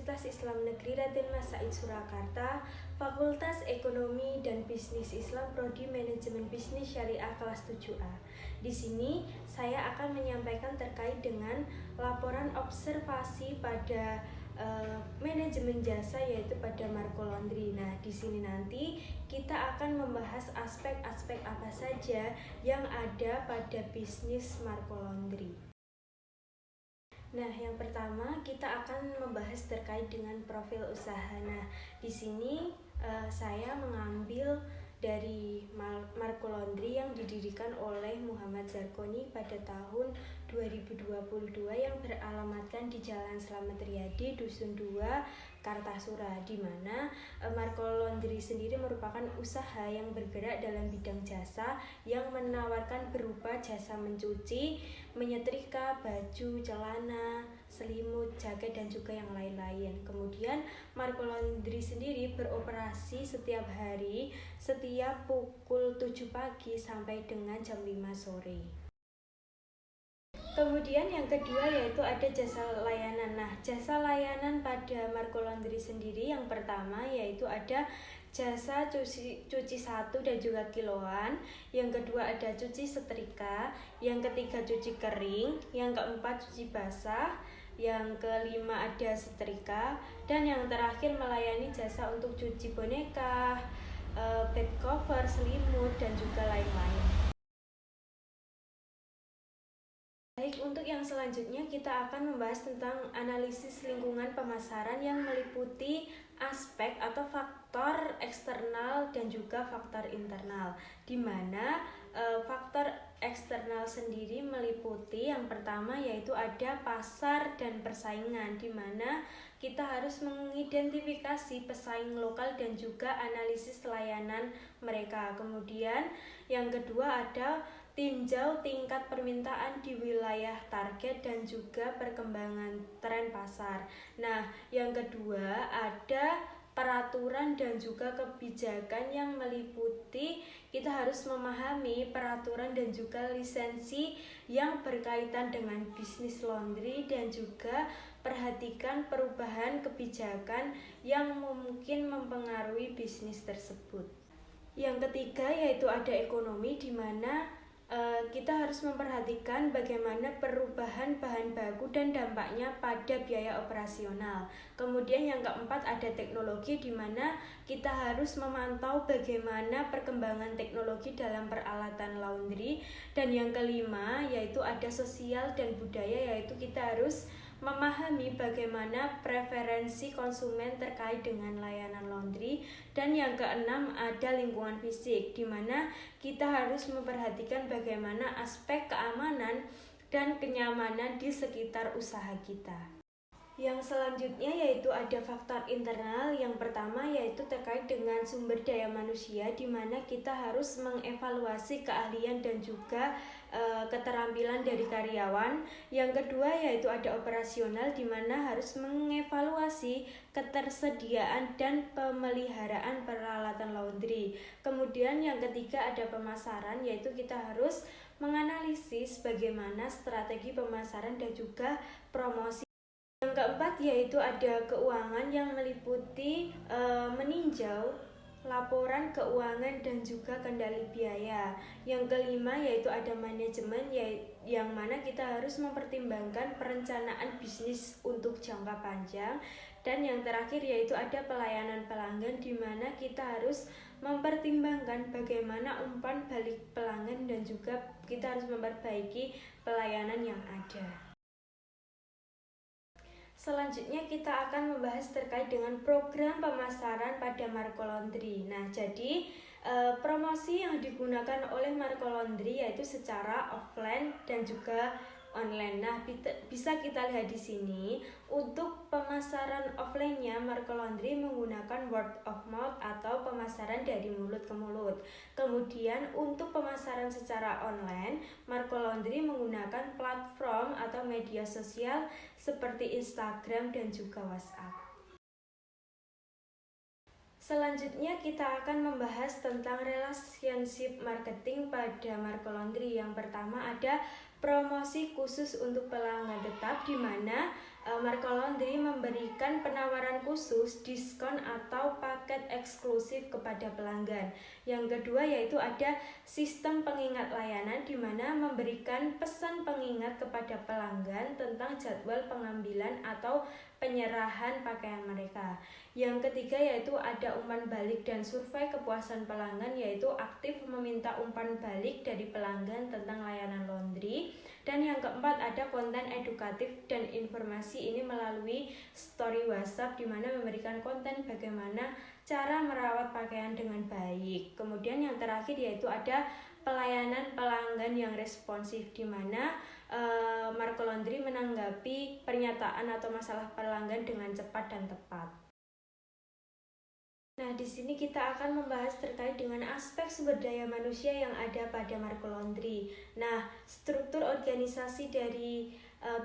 Universitas Islam Negeri Raden Mas Said Surakarta, Fakultas Ekonomi dan Bisnis Islam Prodi Manajemen Bisnis Syariah kelas 7A. Di sini saya akan menyampaikan terkait dengan laporan observasi pada manajemen jasa, yaitu pada Marco Laundry. Nah, di sini nanti kita akan membahas aspek-aspek apa saja yang ada pada bisnis Marco Laundry. Nah, yang pertama kita akan membahas terkait dengan profil usaha. Nah, di sini saya mengambil dari Marco Laundry yang didirikan oleh Muhammad Zarkoni pada tahun 2022 yang beralamatkan di Jalan Slamet Riyadi, Dusun 2, Kartasura, di mana Marco Laundry sendiri merupakan usaha yang bergerak dalam bidang jasa yang menawarkan berupa jasa mencuci, menyetrika, baju, celana, selimut, jaket, dan juga yang lain-lain. Kemudian Marco Laundry sendiri beroperasi setiap hari, setiap pukul 7 pagi sampai dengan jam 5 sore. Kemudian yang kedua yaitu ada jasa layanan. Nah, jasa layanan pada Marco Laundry sendiri yang pertama yaitu ada jasa cuci satu dan juga kiloan, yang kedua ada cuci setrika, yang ketiga cuci kering, yang keempat cuci basah, yang kelima ada setrika, dan yang terakhir melayani jasa untuk cuci boneka, bed cover, selimut, dan juga lain-lain. Baik, untuk yang selanjutnya kita akan membahas tentang analisis lingkungan pemasaran yang meliputi aspek atau faktor eksternal dan juga faktor internal, di mana faktor eksternal sendiri meliputi yang pertama yaitu ada pasar dan persaingan, di mana kita harus mengidentifikasi pesaing lokal dan juga analisis layanan mereka. Kemudian yang kedua ada tinjau tingkat permintaan di wilayah target dan juga perkembangan tren pasar. Nah, yang kedua ada peraturan dan juga kebijakan yang meliputi kita harus memahami peraturan dan juga lisensi yang berkaitan dengan bisnis laundry dan juga perhatikan perubahan kebijakan yang mungkin mempengaruhi bisnis tersebut. Yang ketiga yaitu ada ekonomi, di mana kita harus memperhatikan bagaimana perubahan bahan baku dan dampaknya pada biaya operasional. Kemudian yang keempat ada teknologi, di mana kita harus memantau bagaimana perkembangan teknologi dalam peralatan laundry. Dan yang kelima yaitu ada sosial dan budaya, yaitu kita harus memahami bagaimana preferensi konsumen terkait dengan layanan laundry. Dan yang keenam ada lingkungan fisik, di mana kita harus memperhatikan bagaimana aspek keamanan dan kenyamanan di sekitar usaha kita. Yang selanjutnya yaitu ada faktor internal. Yang pertama yaitu terkait dengan sumber daya manusia, di mana kita harus mengevaluasi keahlian dan juga keterampilan dari karyawan. Yang kedua yaitu ada operasional, di mana harus mengevaluasi ketersediaan dan pemeliharaan peralatan laundry. Kemudian yang ketiga ada pemasaran, yaitu kita harus menganalisis bagaimana strategi pemasaran dan juga promosi. Yang keempat yaitu ada keuangan yang meliputi meninjau laporan keuangan dan juga kendali biaya. Yang kelima yaitu ada manajemen, yang mana kita harus mempertimbangkan perencanaan bisnis untuk jangka panjang. Dan yang terakhir yaitu ada pelayanan pelanggan, di mana kita harus mempertimbangkan bagaimana umpan balik pelanggan dan juga kita harus memperbaiki pelayanan yang ada. Selanjutnya kita akan membahas terkait dengan program pemasaran pada Marco Laundry. Nah, jadi promosi yang digunakan oleh Marco Laundry yaitu secara offline dan juga online. Nah, bisa kita lihat di sini untuk pemasaran offline-nya Marco Laundry menggunakan word of mouth atau pemasaran dari mulut ke mulut. Kemudian untuk pemasaran secara online, Marco Laundry menggunakan platform atau media sosial seperti Instagram dan juga WhatsApp. Selanjutnya kita akan membahas tentang relationship marketing pada Marco Laundry. Yang pertama ada promosi khusus untuk pelanggan tetap, di mana Marco Laundry memberikan penawaran khusus, diskon atau paket eksklusif kepada pelanggan. Yang kedua yaitu ada sistem pengingat layanan, di mana memberikan pesan pengingat kepada pelanggan tentang jadwal pengambilan atau penyerahan pakaian mereka. Yang ketiga yaitu ada umpan balik dan survei kepuasan pelanggan, yaitu aktif meminta umpan balik dari pelanggan tentang layanan laundry. Dan yang keempat ada konten edukatif dan informasi, ini melalui story WhatsApp, di mana memberikan konten bagaimana cara merawat pakaian dengan baik. Kemudian yang terakhir yaitu ada pelayanan pelanggan yang responsif, di mana Marco Laundry menanggapi pernyataan atau masalah pelanggan dengan cepat dan tepat. Nah, di sini kita akan membahas terkait dengan aspek sumber daya manusia yang ada pada Marco Laundry. Nah, struktur organisasi dari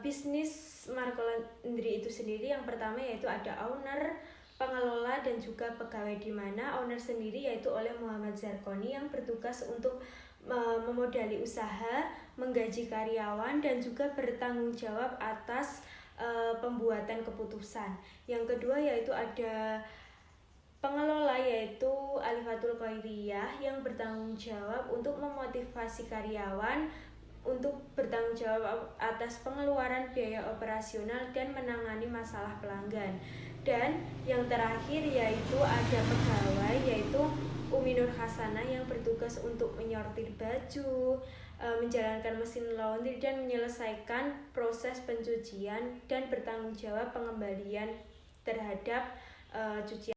bisnis Marco Laundry itu sendiri, yang pertama yaitu ada owner, pengelola, dan juga pegawai, di mana owner sendiri yaitu oleh Muhammad Zarkoni yang bertugas untuk memodali usaha, menggaji karyawan, dan juga bertanggung jawab atas pembuatan keputusan. Yang kedua yaitu ada pengelola yaitu Alifatul Khairiyah yang bertanggung jawab untuk memotivasi karyawan untuk bertanggung jawab atas pengeluaran biaya operasional dan menangani masalah pelanggan. Dan yang terakhir yaitu ada pegawai yaitu Umi Nur Hasanah yang bertugas untuk menyortir baju, menjalankan mesin laundry, dan menyelesaikan proses pencucian dan bertanggung jawab pengembalian terhadap cucian.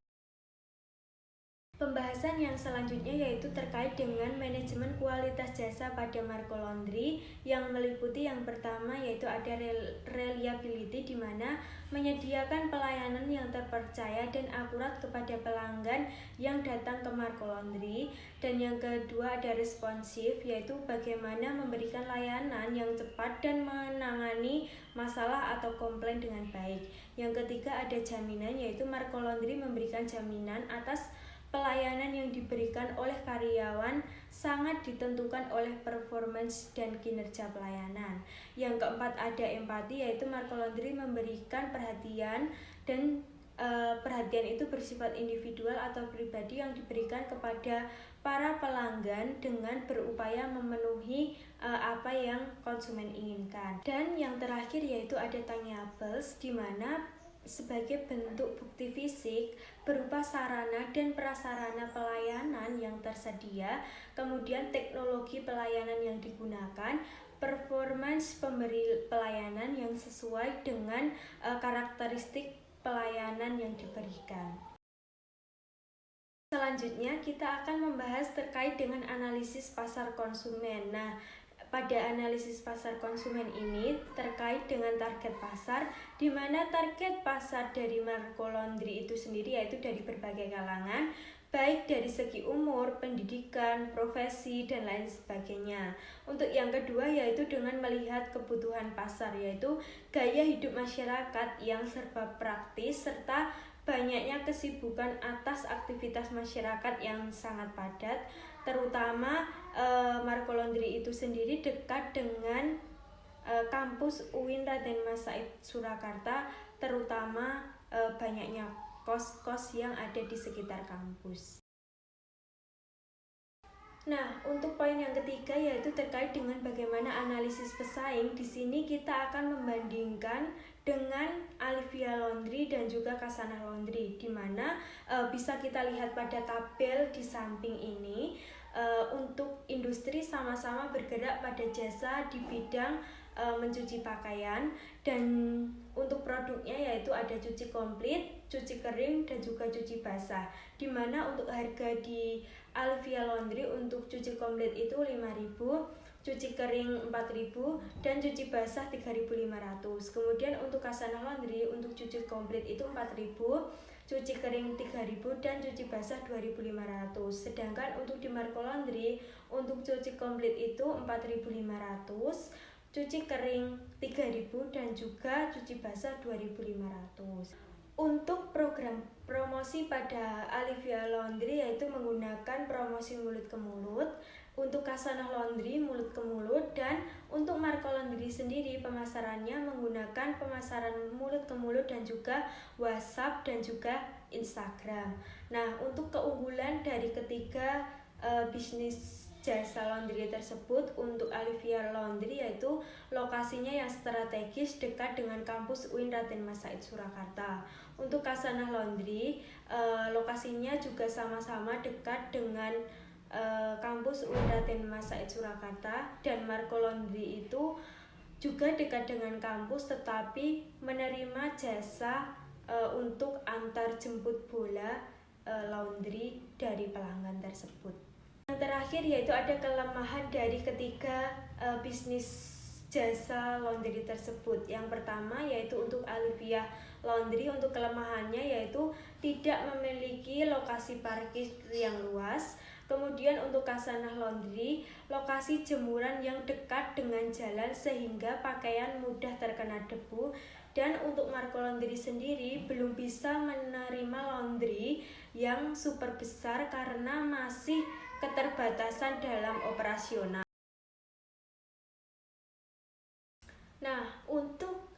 Pembahasan yang selanjutnya yaitu terkait dengan manajemen kualitas jasa pada Marco Laundry, yang meliputi yang pertama yaitu ada reliability, di mana menyediakan pelayanan yang terpercaya dan akurat kepada pelanggan yang datang ke Marco Laundry. Dan yang kedua ada responsif, yaitu bagaimana memberikan layanan yang cepat dan menangani masalah atau komplain dengan baik. Yang ketiga ada jaminan, yaitu Marco Laundry memberikan jaminan atas pelayanan yang diberikan oleh karyawan sangat ditentukan oleh performance dan kinerja pelayanan. Yang keempat ada empati, yaitu Marco Laundry memberikan perhatian, dan perhatian itu bersifat individual atau pribadi yang diberikan kepada para pelanggan dengan berupaya memenuhi apa yang konsumen inginkan. Dan yang terakhir yaitu ada tangibles, di mana sebagai bentuk bukti fisik berupa sarana dan prasarana pelayanan yang tersedia, kemudian teknologi pelayanan yang digunakan, performance pemberi pelayanan yang sesuai dengan karakteristik pelayanan yang diberikan. Selanjutnya kita akan membahas terkait dengan analisis pasar konsumen. Nah, pada analisis pasar konsumen ini terkait dengan target pasar, di mana target pasar dari Marco Laundry itu sendiri yaitu dari berbagai kalangan, baik dari segi umur, pendidikan, profesi, dan lain sebagainya. Untuk yang kedua yaitu dengan melihat kebutuhan pasar, yaitu gaya hidup masyarakat yang serba praktis serta banyaknya kesibukan atas aktivitas masyarakat yang sangat padat, terutama Marco Laundry itu sendiri dekat dengan kampus UIN Raden Mas Said Surakarta, terutama banyaknya kos-kos yang ada di sekitar kampus. Nah, untuk poin yang ketiga yaitu terkait dengan bagaimana analisis pesaing. Di sini kita akan membandingkan dengan Alivia Laundry dan juga Kasanah Laundry, di mana bisa kita lihat pada tabel di samping ini. Untuk industri sama-sama bergerak pada jasa di bidang mencuci pakaian, dan untuk produknya yaitu ada cuci komplit, cuci kering, dan juga cuci basah, di mana untuk harga di Alivia Laundry untuk cuci komplit itu 5.000, cuci kering 4.000, dan cuci basah 3.500. Kemudian untuk Kasanah Laundry untuk cuci komplit itu 4.000, cuci kering 3.000, dan cuci basah 2.500. Sedangkan untuk di Marco Laundry untuk cuci komplit itu 4.500, cuci kering 3.000, dan juga cuci basah 2.500. Untuk program promosi pada Alivia Laundry yaitu menggunakan promosi mulut ke mulut, untuk Kasanah Laundry mulut ke mulut, dan untuk Marco Laundry sendiri pemasarannya menggunakan pemasaran mulut ke mulut dan juga WhatsApp dan juga Instagram. Nah, untuk keunggulan dari ketiga bisnis jasa laundry tersebut, untuk Alivia Laundry yaitu lokasinya yang strategis dekat dengan kampus UIN Raden Mas Said Surakarta. Untuk Kasanah Laundry lokasinya juga sama-sama dekat dengan kampus UIN Raden Mas Said Surakarta, dan Marco Laundry itu juga dekat dengan kampus tetapi menerima jasa untuk antar jemput bola laundry dari pelanggan tersebut. Yang terakhir yaitu ada kelemahan dari ketiga bisnis jasa laundry tersebut. Yang pertama yaitu untuk Alivia Laundry, untuk kelemahannya yaitu tidak memiliki lokasi parkir yang luas. Kemudian untuk Kasanah Laundry, lokasi jemuran yang dekat dengan jalan sehingga pakaian mudah terkena debu. Dan untuk Marco Laundry sendiri belum bisa menerima laundry yang super besar karena masih keterbatasan dalam operasional. Nah, untuk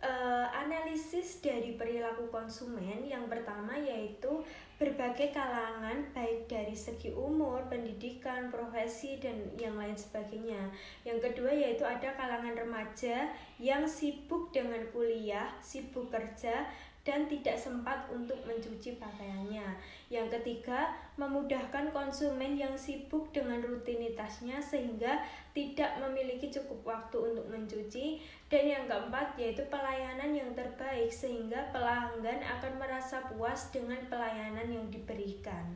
analisis dari perilaku konsumen, yang pertama yaitu berbagai kalangan baik dari segi umur, pendidikan, profesi, dan yang lain sebagainya. Yang kedua yaitu ada kalangan remaja yang sibuk dengan kuliah, sibuk kerja, dan tidak sempat untuk mencuci pakaiannya. Yang ketiga, memudahkan konsumen yang sibuk dengan rutinitasnya sehingga tidak memiliki cukup waktu untuk mencuci. Dan yang keempat yaitu pelayanan yang terbaik sehingga pelanggan akan merasa puas dengan pelayanan yang diberikan.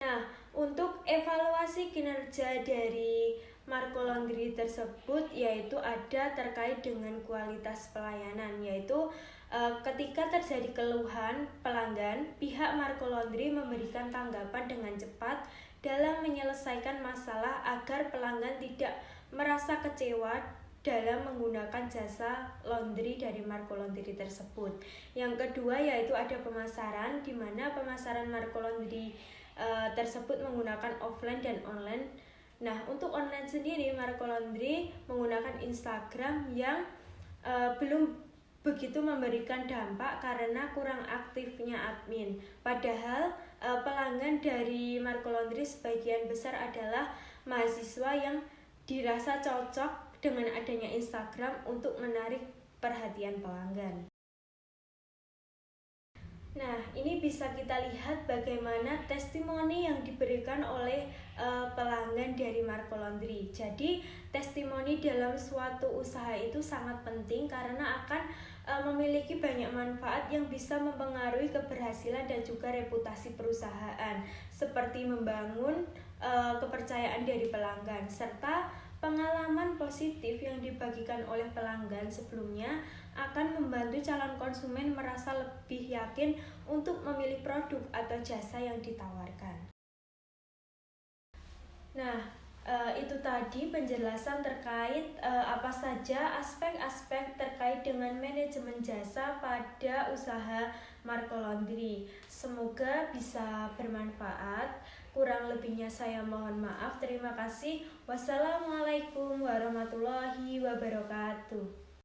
Nah, untuk evaluasi kinerja dari Marco Laundry tersebut yaitu ada terkait dengan kualitas pelayanan, yaitu ketika terjadi keluhan pelanggan, pihak Marco Laundry memberikan tanggapan dengan cepat dalam menyelesaikan masalah agar pelanggan tidak merasa kecewa dalam menggunakan jasa laundry dari Marco Laundry tersebut. Yang kedua yaitu ada pemasaran, di mana pemasaran Marco Laundry tersebut menggunakan offline dan online. Nah, untuk online sendiri Marco Laundry menggunakan Instagram yang belum begitu memberikan dampak karena kurang aktifnya admin. Padahal pelanggan dari Marco Laundry sebagian besar adalah mahasiswa yang dirasa cocok dengan adanya Instagram untuk menarik perhatian pelanggan. Nah, ini bisa kita lihat bagaimana testimoni yang diberikan oleh pelanggan dari Marco Laundry. Jadi, testimoni dalam suatu usaha itu sangat penting karena akan memiliki banyak manfaat yang bisa mempengaruhi keberhasilan dan juga reputasi perusahaan, seperti membangun kepercayaan dari pelanggan, serta pengalaman positif yang dibagikan oleh pelanggan sebelumnya akan membantu calon konsumen merasa lebih yakin untuk memilih produk atau jasa yang ditawarkan. Nah, itu tadi penjelasan terkait apa saja aspek-aspek terkait dengan manajemen jasa pada usaha Marco Laundry. Semoga bisa bermanfaat. Kurang lebihnya saya mohon maaf. Terima kasih. Wassalamualaikum warahmatullahi wabarakatuh.